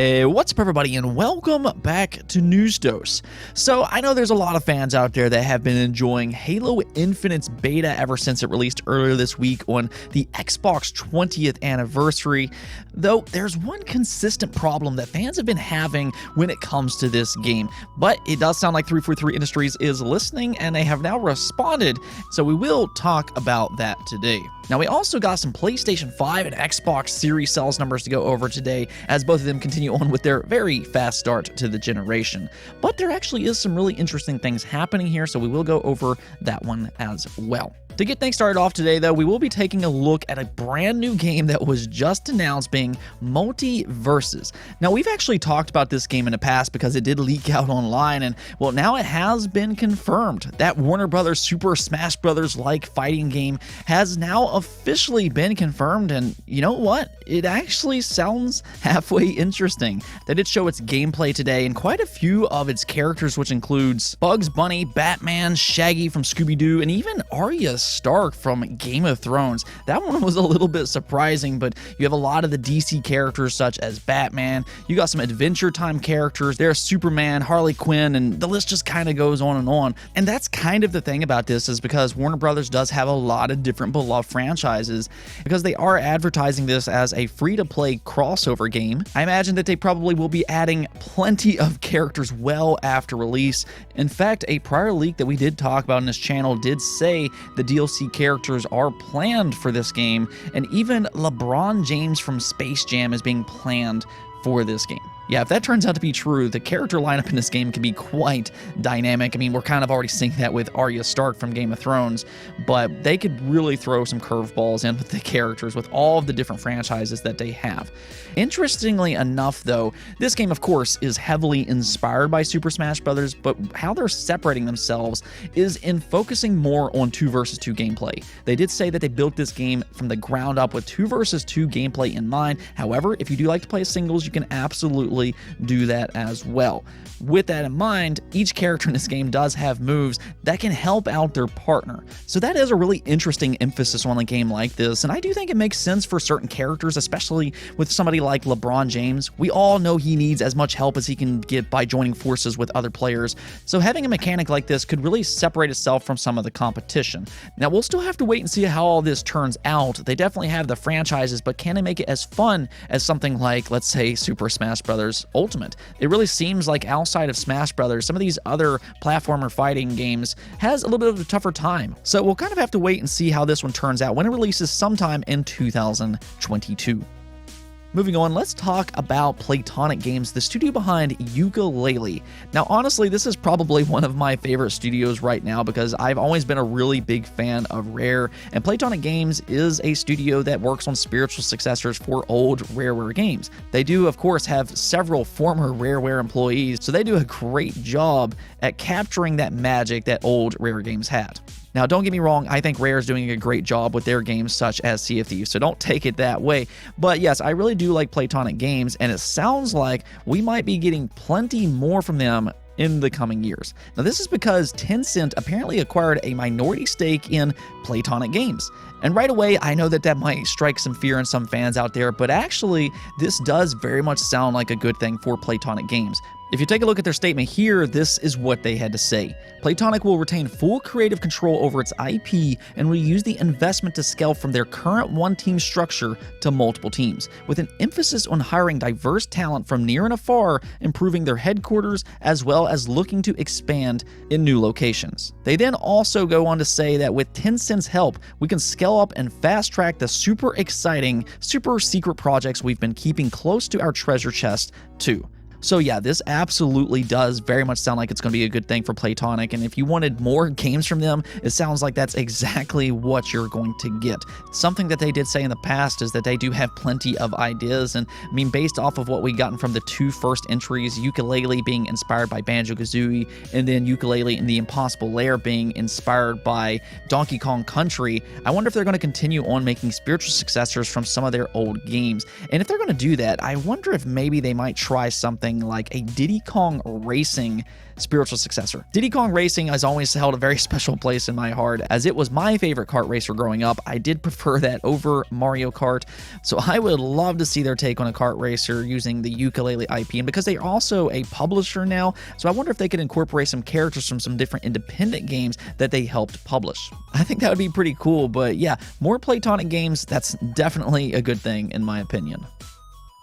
Hey, what's up everybody, and welcome back to News Dose. So I know there's a lot of fans out there that have been enjoying Halo Infinite's beta ever since it released earlier this week on the Xbox 20th anniversary, though there's one consistent problem that fans have been having when it comes to this game. But it does sound like 343 Industries is listening, and they have now responded, so we will talk about that today. Now, we also got some PlayStation 5 and Xbox Series sales numbers to go over today, as both of them continue on with their very fast start to the generation. But there actually is some really interesting things happening here, so we will go over that one as well. To get things started off today, though, we will be taking a look at a brand new game that was just announced, being MultiVersus. Now, we've actually talked about this game in the past because it did leak out online, and well, now it has been confirmed. That Warner Brothers Super Smash Bros.-like fighting game has now officially been confirmed, and you know what? It actually sounds halfway interesting. They did show its gameplay today, and quite a few of its characters, which includes Bugs Bunny, Batman, Shaggy from Scooby-Doo, and even Arya Stark from Game of Thrones. That one was a little bit surprising, but you have a lot of the DC characters such as Batman. You got some Adventure Time characters. There's Superman, Harley Quinn, and the list just kind of goes on and on. And that's kind of the thing about this, is because Warner Brothers does have a lot of different beloved franchises, because they are advertising this as a free-to-play crossover game. I imagine that they probably will be adding plenty of characters well after release. In fact, a prior leak that we did talk about in this channel did say the DLC characters are planned for this game, and even LeBron James from Space Jam is being planned for this game. Yeah, if that turns out to be true, the character lineup in this game can be quite dynamic. I mean, we're kind of already seeing that with Arya Stark from Game of Thrones, but they could really throw some curveballs in with the characters with all of the different franchises that they have. Interestingly enough, though, this game, of course, is heavily inspired by Super Smash Bros., but how they're separating themselves is in focusing more on 2 versus 2 gameplay. They did say that they built this game from the ground up with 2 versus 2 gameplay in mind. However, if you do like to play singles, you can absolutely do that as well. With that in mind, each character in this game does have moves that can help out their partner. So that is a really interesting emphasis on a game like this, and I do think it makes sense for certain characters, especially with somebody like LeBron James. We all know he needs as much help as he can get by joining forces with other players, so having a mechanic like this could really separate itself from some of the competition. Now, we'll still have to wait and see how all this turns out. They definitely have the franchises, but can they make it as fun as something like, let's say, Super Smash Bros. Ultimate? It really seems like outside of Smash Brothers, some of these other platformer fighting games has a little bit of a tougher time. So we'll kind of have to wait and see how this one turns out when it releases sometime in 2022. Moving on, let's talk about Playtonic Games, the studio behind Yooka-Laylee. Now, honestly, this is probably one of my favorite studios right now because I've always been a really big fan of Rare, and Playtonic Games is a studio that works on spiritual successors for old Rareware games. They do, of course, have several former Rareware employees, so they do a great job at capturing that magic that old Rare games had. Now, don't get me wrong, I think Rare is doing a great job with their games such as Sea of Thieves, so don't take it that way. But yes, I really do like Playtonic Games, and it sounds like we might be getting plenty more from them in the coming years. Now, this is because Tencent apparently acquired a minority stake in Playtonic Games. And right away, I know that might strike some fear in some fans out there, but actually, this does very much sound like a good thing for Playtonic Games. If you take a look at their statement here, this is what they had to say. Playtonic will retain full creative control over its IP and will use the investment to scale from their current one-team structure to multiple teams, with an emphasis on hiring diverse talent from near and afar, improving their headquarters, as well as looking to expand in new locations. They then also go on to say that with Tencent's help, we can scale up and fast-track the super exciting, super secret projects we've been keeping close to our treasure chest, too. So yeah, this absolutely does very much sound like it's going to be a good thing for Playtonic, and if you wanted more games from them, it sounds like that's exactly what you're going to get. Something that they did say in the past is that they do have plenty of ideas, and I mean, based off of what we gotten from the 2 first entries, Yooka-Laylee being inspired by Banjo-Kazooie, and then Yooka-Laylee in the Impossible Lair being inspired by Donkey Kong Country, I wonder if they're going to continue on making spiritual successors from some of their old games. And if they're going to do that, I wonder if maybe they might try something something like a Diddy Kong Racing spiritual successor. Diddy Kong Racing has always held a very special place in my heart, as it was my favorite kart racer growing up. I did prefer that over Mario Kart, so I would love to see their take on a kart racer using the ukulele IP, and because they are also a publisher now, so I wonder if they could incorporate some characters from some different independent games that they helped publish. I think that would be pretty cool, but yeah, more Playtonic games, that's definitely a good thing in my opinion.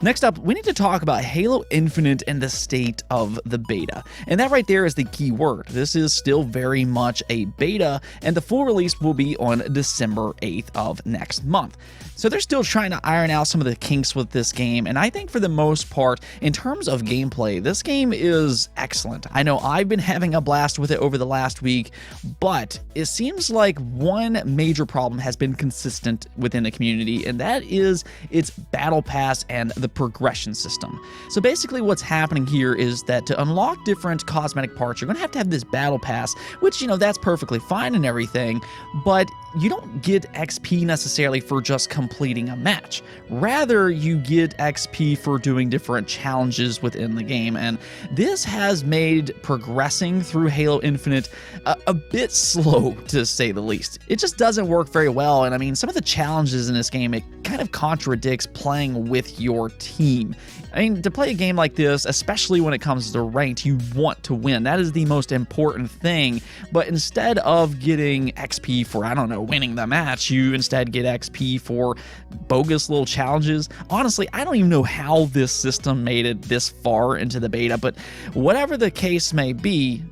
Next up, we need to talk about Halo Infinite and the state of the beta. And that right there is the key word. This is still very much a beta, and the full release will be on December 8th of next month. So they're still trying to iron out some of the kinks with this game, and I think for the most part, in terms of gameplay, this game is excellent. I know I've been having a blast with it over the last week, but it seems like one major problem has been consistent within the community, and that is its battle pass and the progression system. So basically what's happening here is that to unlock different cosmetic parts, you're going to have this battle pass, which, that's perfectly fine and everything, but you don't get XP necessarily for just completing a match. Rather, you get XP for doing different challenges within the game, and this has made progressing through Halo Infinite a bit slow, to say the least. It just doesn't work very well, and I mean, some of the challenges in this game, it kind of contradicts playing with your team. I mean, to play a game like this, especially when it comes to ranked, you want to win. That is the most important thing, but instead of getting XP for, I don't know, winning the match, you instead get XP for bogus little challenges. Honestly, I don't even know how this system made it this far into the beta, but whatever the case may be,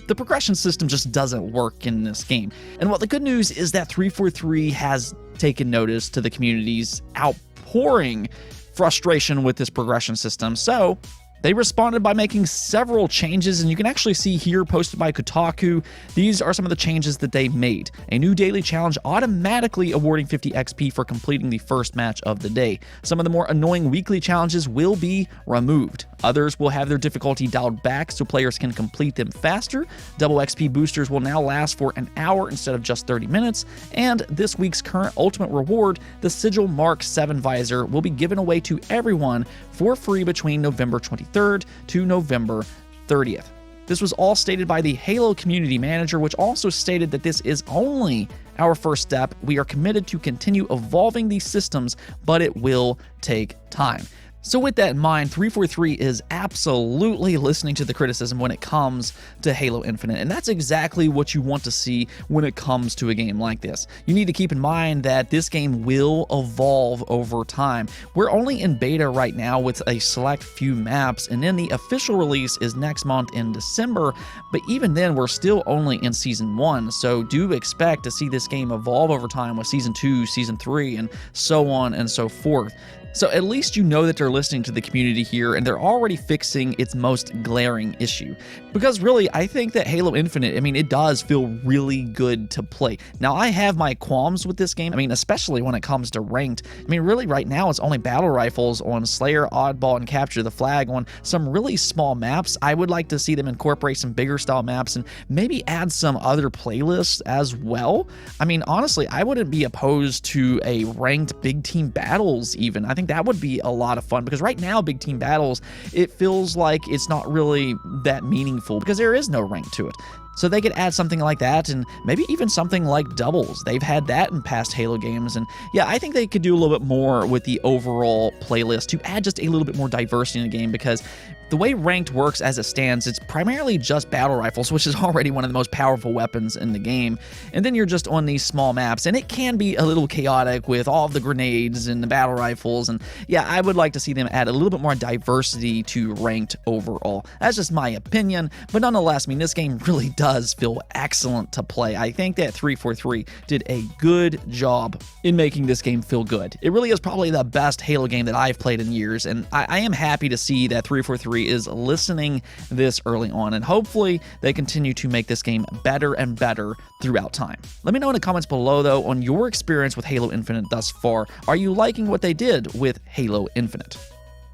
the progression system just doesn't work in this game. And well, the good news is that 343 has taken notice to the community's outpouring frustration with this progression system. So they responded by making several changes, and you can actually see here, posted by Kotaku, these are some of the changes that they made. A new daily challenge automatically awarding 50 XP for completing the first match of the day. Some of the more annoying weekly challenges will be removed. Others will have their difficulty dialed back so players can complete them faster. Double XP boosters will now last for an hour instead of just 30 minutes. And this week's current ultimate reward, the Sigil Mark 7 visor, will be given away to everyone for free between November 23rd to November 30th. This was all stated by the Halo community manager, which also stated that this is only our first step. We are committed to continue evolving these systems, but it will take time. So with that in mind, 343 is absolutely listening to the criticism when it comes to Halo Infinite, and that's exactly what you want to see when it comes to a game like this. You need to keep in mind that this game will evolve over time. We're only in beta right now with a select few maps, and then the official release is next month in December, but even then we're still only in Season 1, so do expect to see this game evolve over time with Season 2, Season 3, and so on and so forth. So at least you know that they're listening to the community here, and they're already fixing its most glaring issue. Because really, I think that Halo Infinite, I mean, it does feel really good to play. Now, I have my qualms with this game, I mean, especially when it comes to ranked. I mean, really, right now, it's only battle rifles on Slayer, Oddball, and Capture the Flag on some really small maps. I would like to see them incorporate some bigger style maps and maybe add some other playlists as well. I mean, honestly, I wouldn't be opposed to a ranked big team battles even. I think that would be a lot of fun, because right now big team battles, it feels like it's not really that meaningful because there is no rank to it. So they could add something like that, and maybe even something like doubles. They've had that in past Halo games, and yeah, I think they could do a little bit more with the overall playlist to add just a little bit more diversity in the game, because the way ranked works as it stands, it's primarily just battle rifles, which is already one of the most powerful weapons in the game, and then you're just on these small maps, and it can be a little chaotic with all of the grenades and the battle rifles, and yeah, I would like to see them add a little bit more diversity to ranked overall. That's just my opinion, but nonetheless, I mean, this game really does feel excellent to play. I think that 343 did a good job in making this game feel good. It really is probably the best Halo game that I've played in years, and I am happy to see that 343 is listening this early on, and hopefully they continue to make this game better and better throughout time. Let me know in the comments below, though, on your experience with Halo Infinite thus far. Are you liking what they did with Halo Infinite?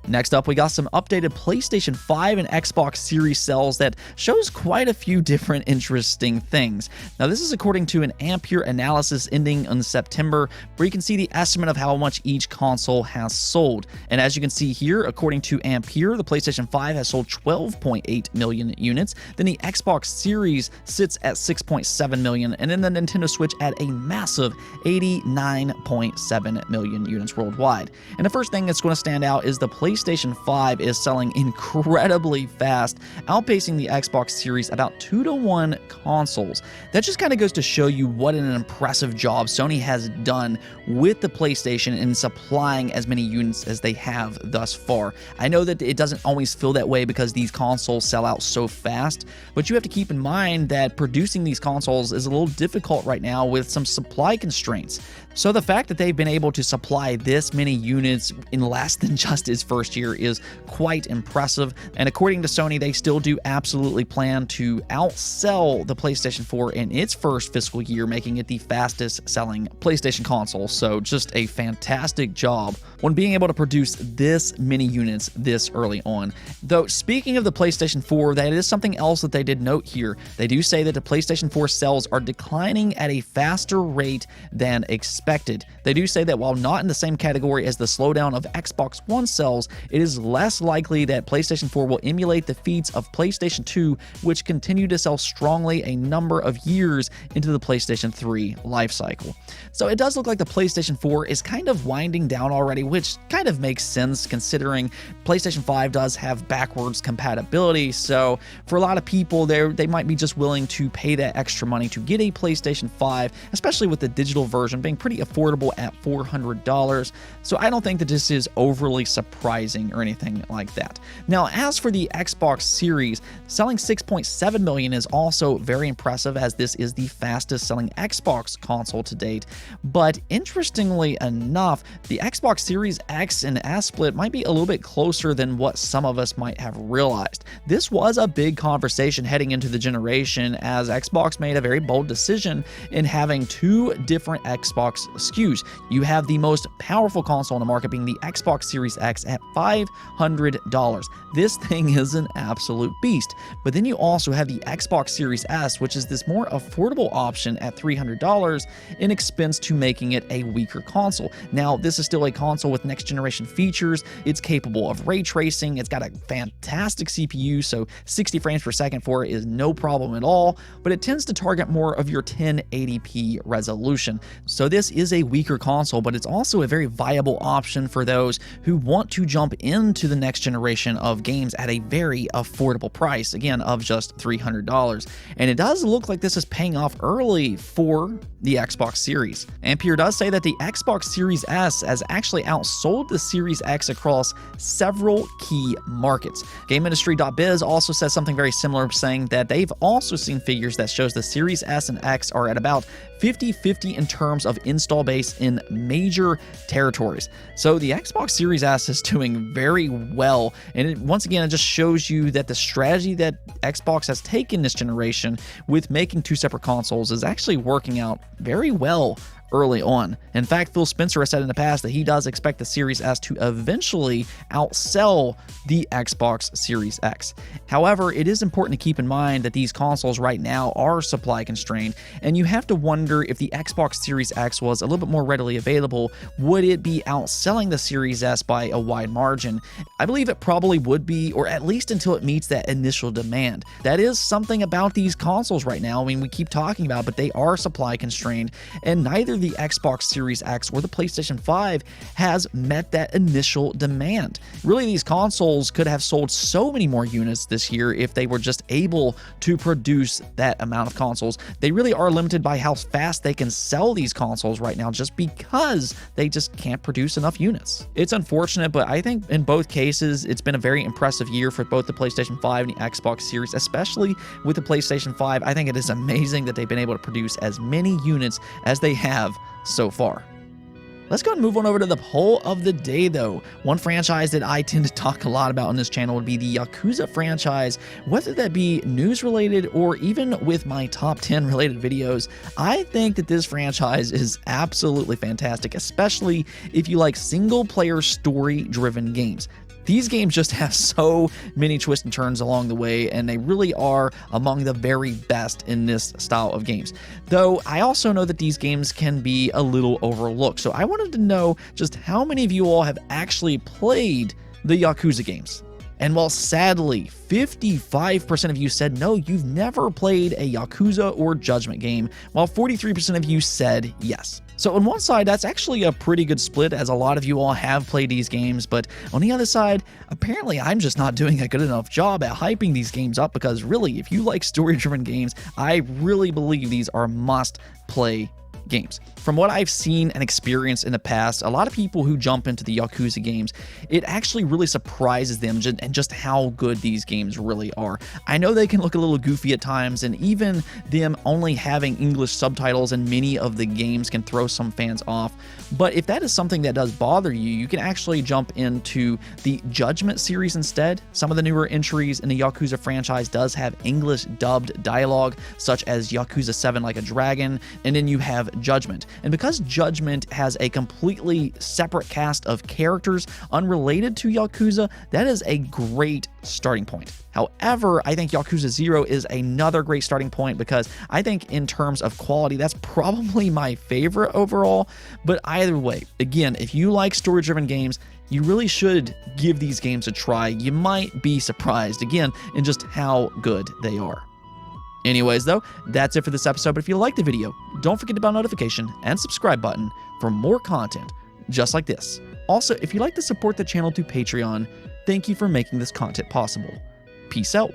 Next up, we got some updated PlayStation 5 and Xbox Series sales that shows quite a few different interesting things. Now, this is according to an Ampere analysis ending in September, where you can see the estimate of how much each console has sold. And as you can see here, according to Ampere, the PlayStation 5 has sold 12.8 million units, then the Xbox Series sits at 6.7 million, and then the Nintendo Switch at a massive 89.7 million units worldwide. And the first thing that's going to stand out is the PlayStation 5 is selling incredibly fast, outpacing the Xbox Series about 2-to-1 consoles. That just kind of goes to show you what an impressive job Sony has done with the PlayStation in supplying as many units as they have thus far. I know that it doesn't always feel that way because these consoles sell out so fast, but you have to keep in mind that producing these consoles is a little difficult right now with some supply constraints. So the fact that they've been able to supply this many units in less than just its first year is quite impressive. And according to Sony, they still do absolutely plan to outsell the PlayStation 4 in its first fiscal year, making it the fastest selling PlayStation console. So just a fantastic job when being able to produce this many units this early on. Though speaking of the PlayStation 4, that is something else that they did note here. They do say that the PlayStation 4 sales are declining at a faster rate than expected. They do say that while not in the same category as the slowdown of Xbox One sales, it is less likely that PlayStation 4 will emulate the feats of PlayStation 2, which continue to sell strongly a number of years into the PlayStation 3 lifecycle. So it does look like the PlayStation 4 is kind of winding down already, which kind of makes sense considering PlayStation 5 does have backwards compatibility. So for a lot of people, they might be just willing to pay that extra money to get a PlayStation 5, especially with the digital version being pretty affordable at $400. So I don't think that this is overly surprising or anything like that. Now, as for the Xbox Series, selling 6.7 million is also very impressive, as this is the fastest selling Xbox console to date. But interestingly enough, the Xbox Series X and S split might be a little bit closer than what some of us might have realized. This was a big conversation heading into the generation, as Xbox made a very bold decision in having two different Xbox SKUs. You have the most powerful console on the market being the Xbox Series X at $500. This thing is an absolute beast. But then you also have the Xbox Series S, which is this more affordable option at $300 in expense to making it a weaker console. Now, this is still a console with next generation features. It's capable of ray tracing. It's got a fantastic CPU, so 60 frames per second for it is no problem at all, but it tends to target more of your 1080p resolution. So this is a weaker console, but it's also a very viable option for those who want to jump into the next generation of games at a very affordable price, again, of just $300. And it does look like this is paying off early for the Xbox Series. Ampere does say that the Xbox Series S has actually outsold the Series X across several key markets. GameIndustry.biz also says something very similar, saying that they've also seen figures that shows the Series S and X are at about 50-50 in terms of install base in major territories. So the Xbox Series S is doing very well, and once again, it just shows you that the strategy that Xbox has taken this generation with making two separate consoles is actually working out very well early on. In fact, Phil Spencer has said in the past that he does expect the Series S to eventually outsell the Xbox Series X. However, it is important to keep in mind that these consoles right now are supply constrained, and you have to wonder if the Xbox Series X was a little bit more readily available, would it be outselling the Series S by a wide margin? I believe it probably would be, or at least until it meets that initial demand. That is something about these consoles right now. I mean, we keep talking about, but they are supply constrained, and neither the Xbox Series X or the PlayStation 5 has met that initial demand. Really, these consoles could have sold so many more units this year if they were just able to produce that amount of consoles. They really are limited by how fast they can sell these consoles right now, just because they just can't produce enough units. It's unfortunate, but I think in both cases, it's been a very impressive year for both the PlayStation 5 and the Xbox Series, especially with the PlayStation 5. I think it is amazing that they've been able to produce as many units as they have so far. Let's go and move on over to the poll of the day, though. One franchise that I tend to talk a lot about on this channel would be the Yakuza franchise, whether that be news-related or even with my top 10 related videos. I think that this franchise is absolutely fantastic, especially if you like single-player story-driven games. These games just have so many twists and turns along the way, and they really are among the very best in this style of games. Though I also know that these games can be a little overlooked, so I wanted to know just how many of you all have actually played the Yakuza games. And while sadly 55% of you said no, you've never played a Yakuza or Judgment game, while 43% of you said yes. So on one side, that's actually a pretty good split, as a lot of you all have played these games, but on the other side, apparently I'm just not doing a good enough job at hyping these games up, because really, if you like story-driven games, I really believe these are must-play games. From what I've seen and experienced in the past, a lot of people who jump into the Yakuza games, it actually really surprises them and just how good these games really are. I know they can look a little goofy at times, and even them only having English subtitles in many of the games can throw some fans off, but if that is something that does bother you, you can actually jump into the Judgment series instead. Some of the newer entries in the Yakuza franchise does have English dubbed dialogue, such as Yakuza 7 Like a Dragon, and then you have Judgment. And because Judgment has a completely separate cast of characters unrelated to Yakuza, that is a great starting point. However, I think Yakuza 0 is another great starting point, because I think in terms of quality, that's probably my favorite overall. But either way, again, if you like story-driven games, you really should give these games a try. You might be surprised, again, in just how good they are. Anyways, though, that's it for this episode, but if you liked the video, don't forget the bell notification and subscribe button for more content just like this. Also, if you'd like to support the channel through Patreon, thank you for making this content possible. Peace out.